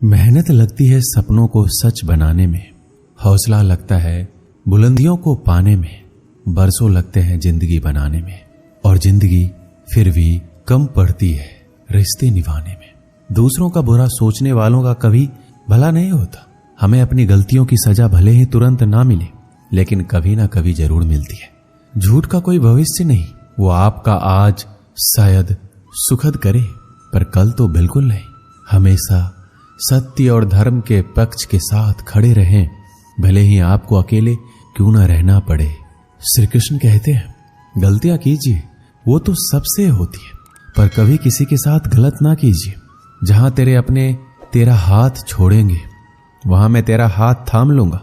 मेहनत लगती है सपनों को सच बनाने में, हौसला लगता है बुलंदियों को पाने में, बरसों लगते हैं जिंदगी बनाने में, और जिंदगी फिर भी कम पड़ती है रिश्ते निभाने में। दूसरों का बुरा सोचने वालों का कभी भला नहीं होता। हमें अपनी गलतियों की सजा भले ही तुरंत ना मिले, लेकिन कभी ना कभी जरूर मिलती है। झूठ का कोई भविष्य नहीं, वो आपका आज शायद सुखद करे, पर कल तो बिल्कुल नहीं। हमेशा सत्य और धर्म के पक्ष के साथ खड़े रहें, भले ही आपको अकेले क्यों ना रहना पड़े। श्री कृष्ण कहते हैं गलतियां कीजिए, वो तो सबसे होती है, पर कभी किसी के साथ गलत ना कीजिए। जहां तेरे अपने तेरा हाथ छोड़ेंगे, वहां मैं तेरा हाथ थाम लूंगा।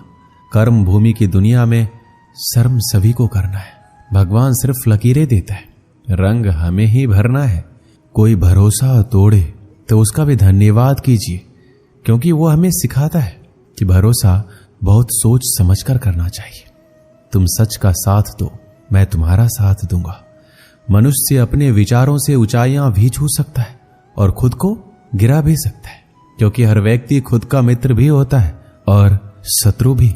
कर्म भूमि की दुनिया में शर्म सभी को करना है। भगवान सिर्फ लकीरें देता है, रंग हमें ही भरना है। कोई भरोसा तोड़े तो उसका भी धन्यवाद कीजिए, क्योंकि वो हमें सिखाता है कि भरोसा बहुत सोच समझकर करना चाहिए। तुम सच का साथ दो, मैं तुम्हारा साथ दूंगा। मनुष्य अपने विचारों से ऊंचाइयां भी छू सकता है और खुद को गिरा भी सकता है, क्योंकि हर व्यक्ति खुद का मित्र भी होता है और शत्रु भी।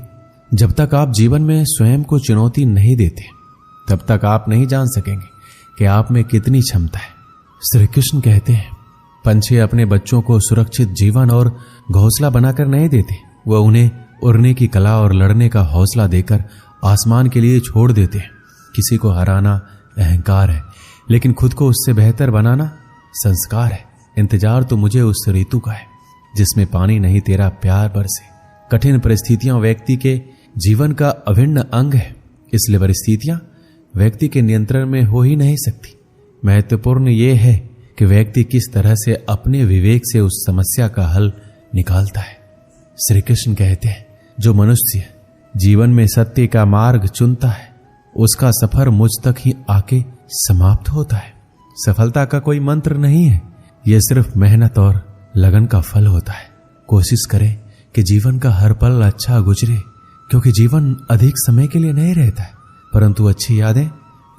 जब तक आप जीवन में स्वयं को चुनौती नहीं देते, तब तक आप नहीं जान सकेंगे कि आप में कितनी क्षमता है। श्री कृष्ण कहते हैं पंछी अपने बच्चों को सुरक्षित जीवन और घोंसला बनाकर नहीं देते, वह उन्हें उड़ने की कला और लड़ने का हौसला देकर आसमान के लिए छोड़ देते हैं। किसी को हराना अहंकार है, लेकिन खुद को उससे बेहतर बनाना संस्कार है। इंतजार तो मुझे उस ऋतु का है जिसमें पानी नहीं तेरा प्यार बरसे। कठिन परिस्थितियां व्यक्ति के जीवन का अभिन्न अंग है, इसलिए परिस्थितियां व्यक्ति के नियंत्रण में हो ही नहीं सकती। महत्वपूर्ण यह है कि व्यक्ति किस तरह से अपने विवेक से उस समस्या का हल निकालता है। श्री कृष्ण कहते हैं जो मनुष्य जीवन में सत्य का मार्ग चुनता है, उसका सफर मुझ तक ही आके समाप्त होता है। सफलता का कोई मंत्र नहीं है, यह सिर्फ मेहनत और लगन का फल होता है। कोशिश करें कि जीवन का हर पल अच्छा गुजरे, क्योंकि जीवन अधिक समय के लिए नहीं रहता है, परंतु अच्छी यादें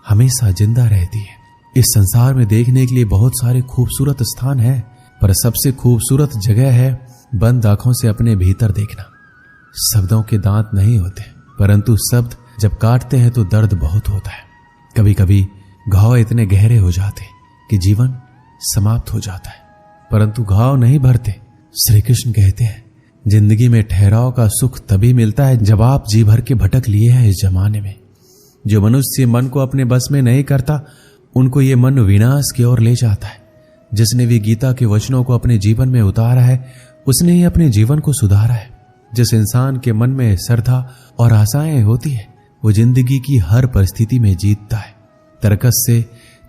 हमेशा जिंदा रहती है। इस संसार में देखने के लिए बहुत सारे खूबसूरत स्थान हैं, पर सबसे खूबसूरत जगह है बंद आंखों से अपने भीतर देखना। शब्दों के दांत नहीं होते, परंतु शब्द जब काटते हैं तो दर्द बहुत होता है। कभी कभी घाव इतने गहरे हो जाते कि जीवन समाप्त हो जाता है, परंतु घाव नहीं भरते। श्री कृष्ण कहते हैं जिंदगी में ठहराव का सुख तभी मिलता है जब आप जी भर के भटक लिए हैं इस जमाने में। जो मनुष्य मन को अपने बस में नहीं करता, उनको ये मन विनाश की ओर ले जाता है। जिसने भी गीता के वचनों को अपने जीवन में उतारा है, उसने ही अपने जीवन को सुधारा है। जिस इंसान के मन में श्रद्धा और आशाएं होती है, वो जिंदगी की हर परिस्थिति में जीतता है। तरकस से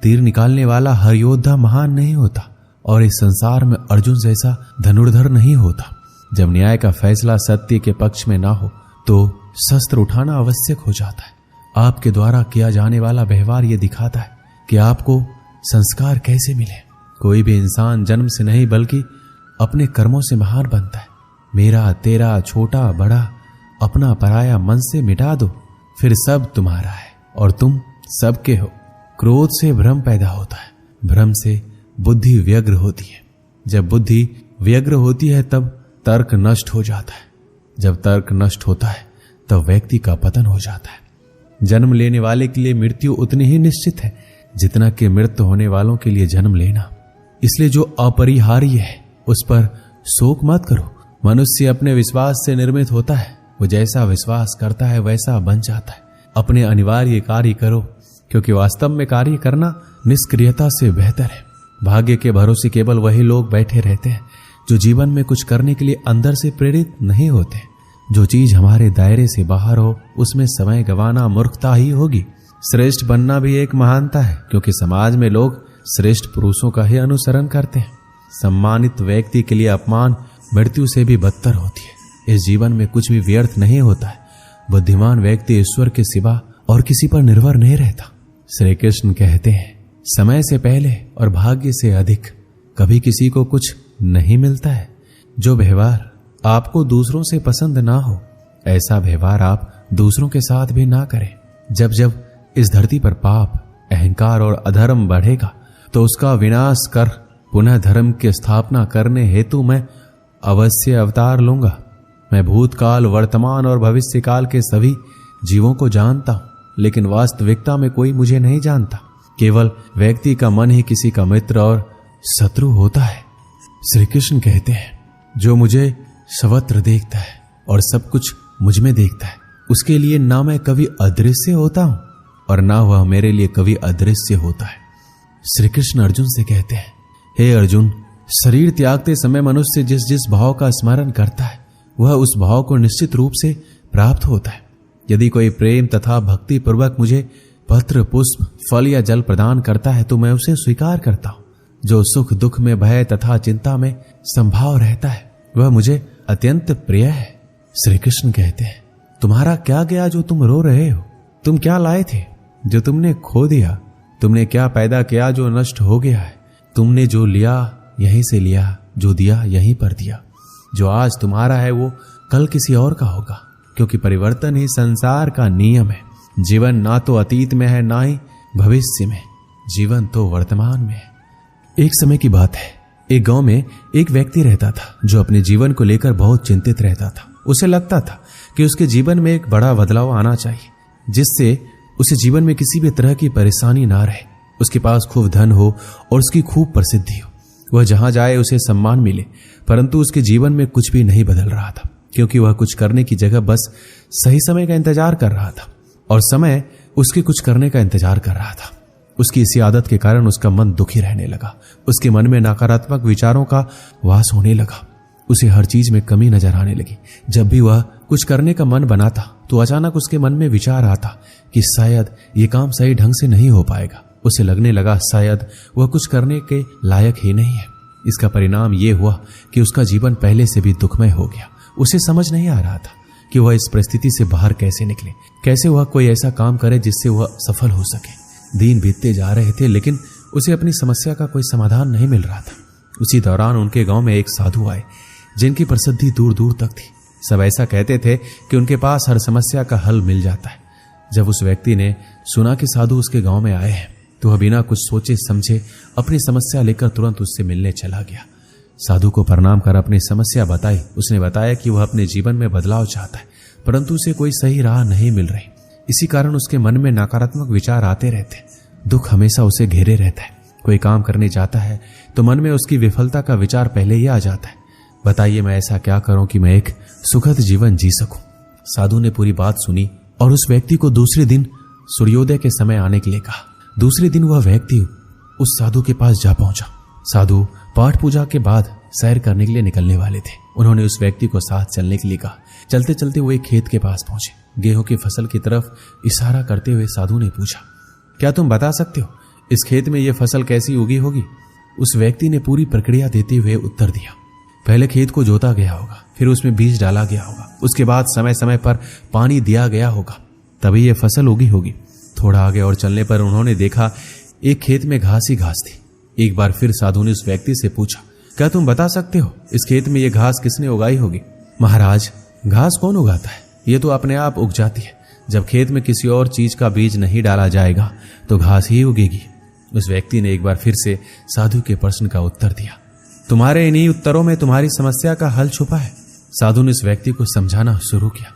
तीर निकालने वाला हर योद्धा महान नहीं होता, और इस संसार में अर्जुन जैसा धनुर्धर नहीं होता। जब न्याय का फैसला सत्य के पक्ष में ना हो, तो शस्त्र उठाना आवश्यक हो जाता है। आपके द्वारा किया जाने वाला व्यवहार ये दिखाता है कि आपको संस्कार कैसे मिले। कोई भी इंसान जन्म से नहीं बल्कि अपने कर्मों से महान बनता है। मेरा तेरा छोटा बड़ा अपना पराया मन से मिटा दो, फिर सब तुम्हारा है और तुम सबके हो। क्रोध से भ्रम पैदा होता है, भ्रम से बुद्धि व्यग्र होती है। जब बुद्धि व्यग्र होती है तब तर्क नष्ट हो जाता है। जब तर्क नष्ट होता है तब व्यक्ति का पतन हो जाता है। जन्म लेने वाले के लिए मृत्यु उतनी ही निश्चित है जितना कि मृत होने वालों के लिए जन्म लेना। इसलिए जो अपरिहार्य है उस पर शोक मत करो। मनुष्य अपने विश्वास से निर्मित होता है, वो जैसा विश्वास करता है वैसा बन जाता है। अपने अनिवार्य कार्य करो, क्योंकि वास्तव में कार्य करना निष्क्रियता से बेहतर है। भाग्य के भरोसे केवल वही लोग बैठे रहते हैं जो जीवन में कुछ करने के लिए अंदर से प्रेरित नहीं होते। जो चीज हमारे दायरे से बाहर हो, उसमें समय गंवाना मूर्खता ही होगी। श्रेष्ठ बनना भी एक महानता है, क्योंकि समाज में लोग श्रेष्ठ पुरुषों का ही अनुसरण करते हैं। सम्मानित व्यक्ति के लिए अपमान मृत्यु से भी बदतर होती है। इस जीवन में कुछ भी व्यर्थ नहीं होता है। बुद्धिमान व्यक्ति ईश्वर के सिवा और किसी पर निर्भर नहीं रहता। श्री कृष्ण कहते हैं समय से पहले और भाग्य से अधिक कभी किसी को कुछ नहीं मिलता है। जो व्यवहार आपको दूसरों से पसंद ना हो, ऐसा व्यवहार आप दूसरों के साथ भी ना करें। जब जब इस धरती पर पाप, अहंकार और अधर्म बढ़ेगा, तो उसका विनाश कर पुनः धर्म की स्थापना करने हेतु मैं अवश्य अवतार लूंगा। मैं भूतकाल, वर्तमान और भविष्य काल के सभी जीवों को जानता हूं, लेकिन वास्तविकता में कोई मुझे नहीं जानता। केवल व्यक्ति का मन ही किसी का मित्र और शत्रु होता है। श्री कृष्ण कहते हैं, जो मुझे सर्वत्र देखता है और सब कुछ मुझ में देखता है, उसके लिए ना मैं कभी अदृश्य होता हूं और ना वह मेरे लिए कभी अदृश्य होता है। श्री कृष्ण अर्जुन से कहते हैं, हे अर्जुन, शरीर त्यागते समय मनुष्य जिस जिस भाव का स्मरण करता है वह उस भाव को निश्चित रूप से प्राप्त होता है। यदि कोई प्रेम तथा भक्ति पूर्वक मुझे पत्र, पुष्प, फल या जल प्रदान करता है तो मैं उसे स्वीकार करता हूं। जो सुख दुख में, भय तथा चिंता में संभाव रहता है वह मुझे अत्यंत प्रिय है। श्री कृष्ण कहते हैं, तुम्हारा क्या गया जो तुम रो रहे हो? तुम क्या लाए थे जो तुमने खो दिया? तुमने क्या पैदा किया जो नष्ट हो गया है? तुमने जो लिया यहीं से लिया, जो दिया यहीं पर दिया। जो आज तुम्हारा है वो कल किसी और का होगा, क्योंकि परिवर्तन ही संसार का नियम है। जीवन ना तो अतीत में है ना ही भविष्य में, जीवन तो वर्तमान में है। एक समय की बात है, एक गांव में एक व्यक्ति रहता था जो अपने जीवन को लेकर बहुत चिंतित रहता था। उसे लगता था कि उसके जीवन में एक बड़ा बदलाव आना चाहिए, जिससे उसे जीवन में किसी भी तरह की परेशानी ना रहे। उसके पास खूब धन हो और उसकी खूब प्रसिद्धि हो, वह जहां जाए उसे सम्मान मिले। परंतु उसके जीवन में कुछ भी नहीं बदल रहा था, क्योंकि वह कुछ करने की जगह बस सही समय का इंतजार कर रहा था और समय उसके कुछ करने का इंतजार कर रहा था। उसकी इसी आदत के कारण उसका मन दुखी रहने लगा। उसके मन में नकारात्मक विचारों का वास होने लगा। उसे हर चीज में कमी नजर आने लगी। जब भी वह कुछ करने का मन बनाता तो अचानक उसके मन में विचार आता कि शायद ये काम सही ढंग से नहीं हो पाएगा। उसे लगने लगा शायद वह कुछ करने के लायक ही नहीं है। इसका परिणाम ये हुआ कि उसका जीवन पहले से भी दुखमय हो गया। उसे समझ नहीं आ रहा था कि वह इस परिस्थिति से बाहर कैसे निकले, कैसे वह कोई ऐसा काम करे जिससे वह सफल हो सके। दिन बीतते जा रहे थे, लेकिन उसे अपनी समस्या का कोई समाधान नहीं मिल रहा था। उसी दौरान उनके गांव में एक साधु आए, जिनकी प्रसिद्धि दूर दूर तक थी। सब ऐसा कहते थे कि उनके पास हर समस्या का हल मिल जाता है। जब उस व्यक्ति ने सुना कि साधु उसके गांव में आए हैं तो वह बिना कुछ सोचे समझे अपनी समस्या लेकर तुरंत उससे मिलने चला गया। साधु को प्रणाम कर अपनी समस्या बताई। उसने बताया कि वह अपने जीवन में बदलाव चाहता है, परंतु उसे कोई सही राह नहीं मिल रही। इसी कारण उसके मन में नकारात्मक विचार आते रहते। दुख हमेशा उसे घेरे रहता है। कोई काम करने जाता है तो मन में उसकी विफलता का विचार पहले ही आ जाता है। बताइए, मैं ऐसा क्या करूं कि मैं एक सुखद जीवन जी सकूं? साधु ने पूरी बात सुनी और उस व्यक्ति को दूसरे दिन सूर्योदय के समय आने के लिए कहा। दूसरे दिन वह व्यक्ति उस साधु के पास जा पहुंचा। साधु पाठ पूजा के बाद सैर करने के लिए निकलने वाले थे। उन्होंने उस व्यक्ति को साथ चलने के लिए कहा। चलते चलते वो एक खेत के पास पहुंचे। गेहूं की फसल की तरफ इशारा करते हुए साधु ने पूछा, क्या तुम बता सकते हो इस खेत में यह फसल कैसी उगी होगी? उस व्यक्ति ने पूरी प्रक्रिया देते हुए उत्तर दिया, पहले खेत को जोता गया होगा, फिर उसमें बीज डाला गया होगा, उसके बाद समय समय पर पानी दिया गया होगा, तभी यह फसल उगी होगी। थोड़ा आगे और चलने पर उन्होंने देखा एक खेत में घास ही घास थी। एक बार फिर साधु ने उस व्यक्ति से पूछा, क्या तुम बता सकते हो इस खेत में यह घास किसने उगाई होगी? महाराज, घास कौन उगाता है? ये तो अपने आप उग जाती है। जब खेत में किसी और चीज का बीज नहीं डाला जाएगा तो घास ही उगेगी। उस व्यक्ति ने एक बार फिर से साधु के प्रश्न का उत्तर दिया। तुम्हारे इन्हीं उत्तरों में तुम्हारी समस्या का हल छुपा है। साधु ने उस व्यक्ति को समझाना शुरू किया।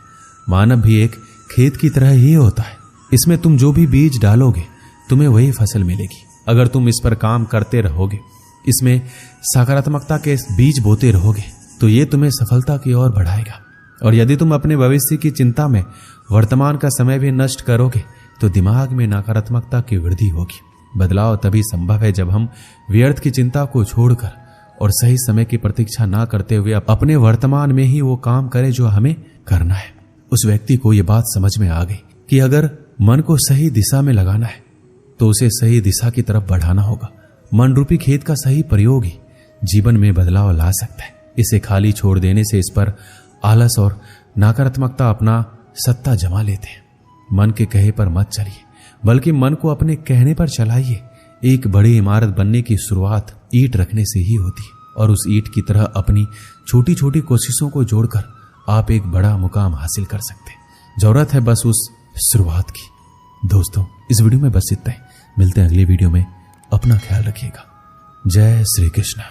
मानव भी एक खेत की तरह ही होता है। इसमें तुम जो भी बीज डालोगे तुम्हें वही फसल मिलेगी। अगर तुम इस पर काम करते रहोगे, इसमें सकारात्मकता के बीज बोते रहोगे, तो ये तुम्हें सफलता की ओर बढ़ाएगा। और यदि तुम अपने भविष्य की चिंता में वर्तमान का समय भी नष्ट करोगे तो दिमाग में नकारात्मकता की वृद्धि होगी। बदलाव तभी संभव है जब हम व्यर्थ की चिंता को छोड़कर और सही समय की प्रतीक्षा ना करते हुए अपने वर्तमान में ही वो काम करें जो हमें करना है। उस व्यक्ति को यह बात समझ में आ गई कि अगर मन को सही दिशा में लगाना है तो उसे सही दिशा की तरफ बढ़ाना होगा। मन रूपी खेत का सही प्रयोग ही जीवन में बदलाव ला सकता है। इसे खाली छोड़ देने से इस पर आलस और नकारात्मकता अपना सत्ता जमा लेते हैं। मन के कहे पर मत चलिए, बल्कि मन को अपने कहने पर चलाइए। एक बड़ी इमारत बनने की शुरुआत ईंट रखने से ही होती है और उस ईंट की तरह अपनी छोटी छोटी कोशिशों को जोड़कर आप एक बड़ा मुकाम हासिल कर सकते हैं। जरूरत है बस उस शुरुआत की। दोस्तों, इस वीडियो में बस इतना ही। मिलते हैं अगली वीडियो में। अपना ख्याल रखिएगा। जय श्री कृष्ण।